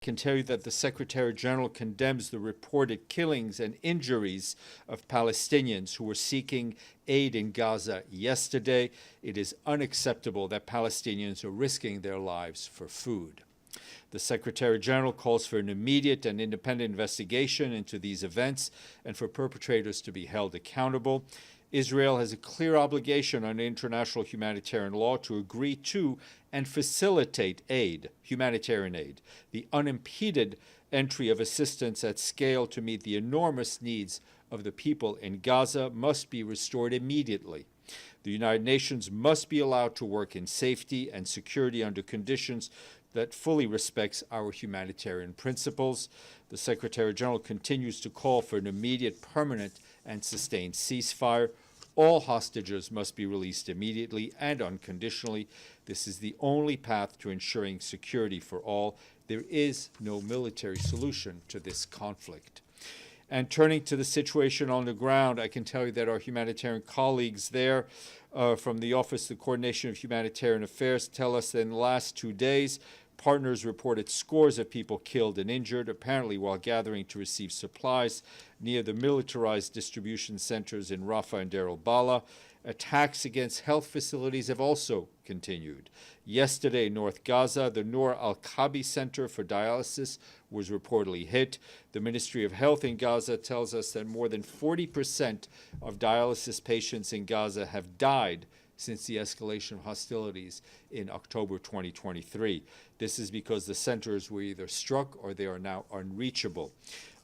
can tell you that the Secretary General condemns the reported killings and injuries of Palestinians who were seeking aid in Gaza yesterday. It is unacceptable that Palestinians are risking their lives for food. The Secretary General calls for an immediate and independent investigation into these events and for perpetrators to be held accountable. Israel has a clear obligation under international humanitarian law to agree to and facilitate aid, humanitarian aid, the unimpeded entry of assistance at scale to meet the enormous needs of the people in Gaza must be restored immediately. The United Nations must be allowed to work in safety and security under conditions that fully respects our humanitarian principles. The Secretary General continues to call for an immediate, permanent, and sustained ceasefire. All hostages must be released immediately and unconditionally. This is the only path to ensuring security for all. There is no military solution to this conflict. And turning to the situation on the ground, I can tell you that our humanitarian colleagues there from the Office of the Coordination of Humanitarian Affairs tell us that in the last 2 days, partners reported scores of people killed and injured, apparently while gathering to receive supplies near the militarized distribution centers in Rafah and Deir al-Balah. Attacks against health facilities have also continued. Yesterday in North Gaza, the Noor al-Kabi Center for Dialysis was reportedly hit. The Ministry of Health in Gaza tells us that more than 40% of dialysis patients in Gaza have died since the escalation of hostilities in October 2023. This is because the centers were either struck or they are now unreachable.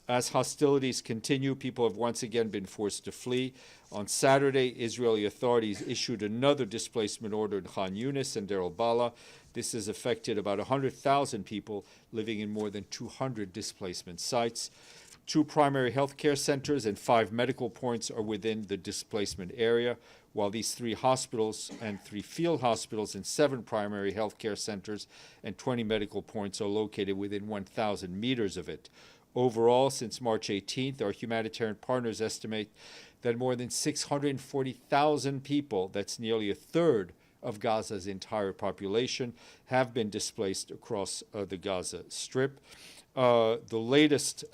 As hostilities continue, people have once again been forced to flee. On Saturday, Israeli authorities issued another displacement order in Khan Yunis and Deir al-Balah. This has affected about 100,000 people living in more than 200 displacement sites. 2 primary health care centers and 5 medical points are within the displacement area, while these 3 hospitals and 3 field hospitals and 7 primary health care centers and 20 medical points are located within 1,000 meters of it. Overall, since March 18th, our humanitarian partners estimate that more than 640,000 people, that's nearly a third of Gaza's entire population, have been displaced across the Gaza Strip. The latest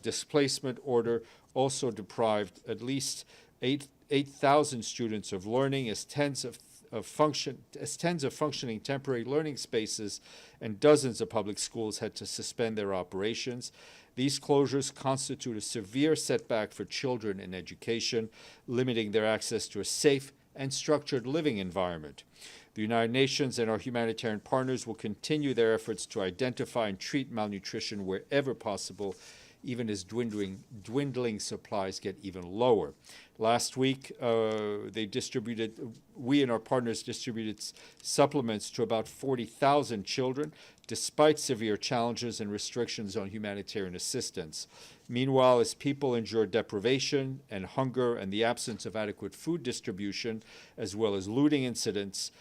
displacement order also deprived at least 8,000 students of learning as tens of functioning temporary learning spaces and dozens of public schools had to suspend their operations. These closures constitute a severe setback for children in education, limiting their access to a safe and structured living environment. The United Nations and our humanitarian partners will continue their efforts to identify and treat malnutrition wherever possible, even as dwindling supplies get even lower. Last week, we and our partners distributed supplements to about 40,000 children, despite severe challenges and restrictions on humanitarian assistance. Meanwhile, as people endure deprivation and hunger and the absence of adequate food distribution, as well as looting incidents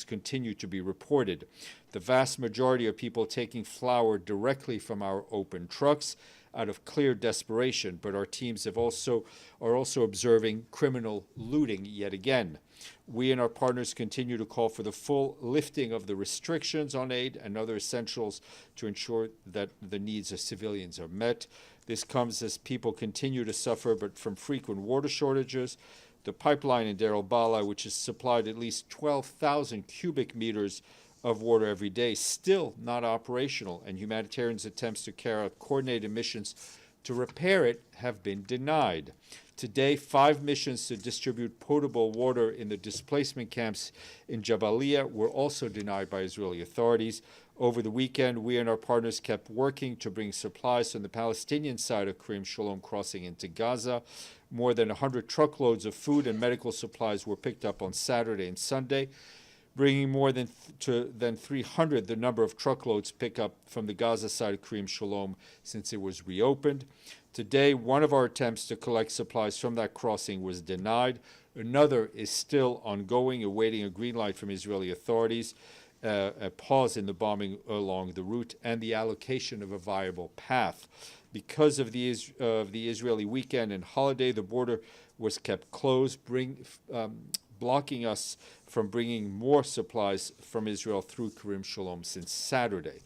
continue to be reported. The vast majority of people taking flour directly from our open trucks out of clear desperation, but our teams are also observing criminal looting yet again. We and our partners continue to call for the full lifting of the restrictions on aid and other essentials to ensure that the needs of civilians are met. This comes as people continue to suffer from frequent water shortages. The pipeline in Deir al-Balah, which has supplied at least 12,000 cubic meters of water every day, still not operational, and humanitarians' attempts to carry out coordinated missions to repair it have been denied. Today, 5 missions to distribute potable water in the displacement camps in Jabalia were also denied by Israeli authorities. Over the weekend, we and our partners kept working to bring supplies from the Palestinian side of Karim Shalom crossing into Gaza. More than 100 truckloads of food and medical supplies were picked up on Saturday and Sunday, bringing more than 300 the number of truckloads picked up from the Gaza side of Karim Shalom since it was reopened. Today, one of our attempts to collect supplies from that crossing was denied. Another is still ongoing, awaiting a green light from Israeli authorities, a pause in the bombing along the route, and the allocation of a viable path. Because of the Israeli weekend and holiday, the border was kept closed, blocking us from bringing more supplies from Israel through Karim Shalom since Saturday.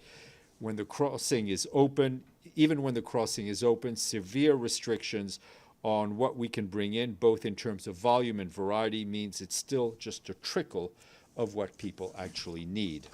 when the crossing is open, even when the crossing is open, severe restrictions on what we can bring in, both in terms of volume and variety, means it's still just a trickle of what people actually need.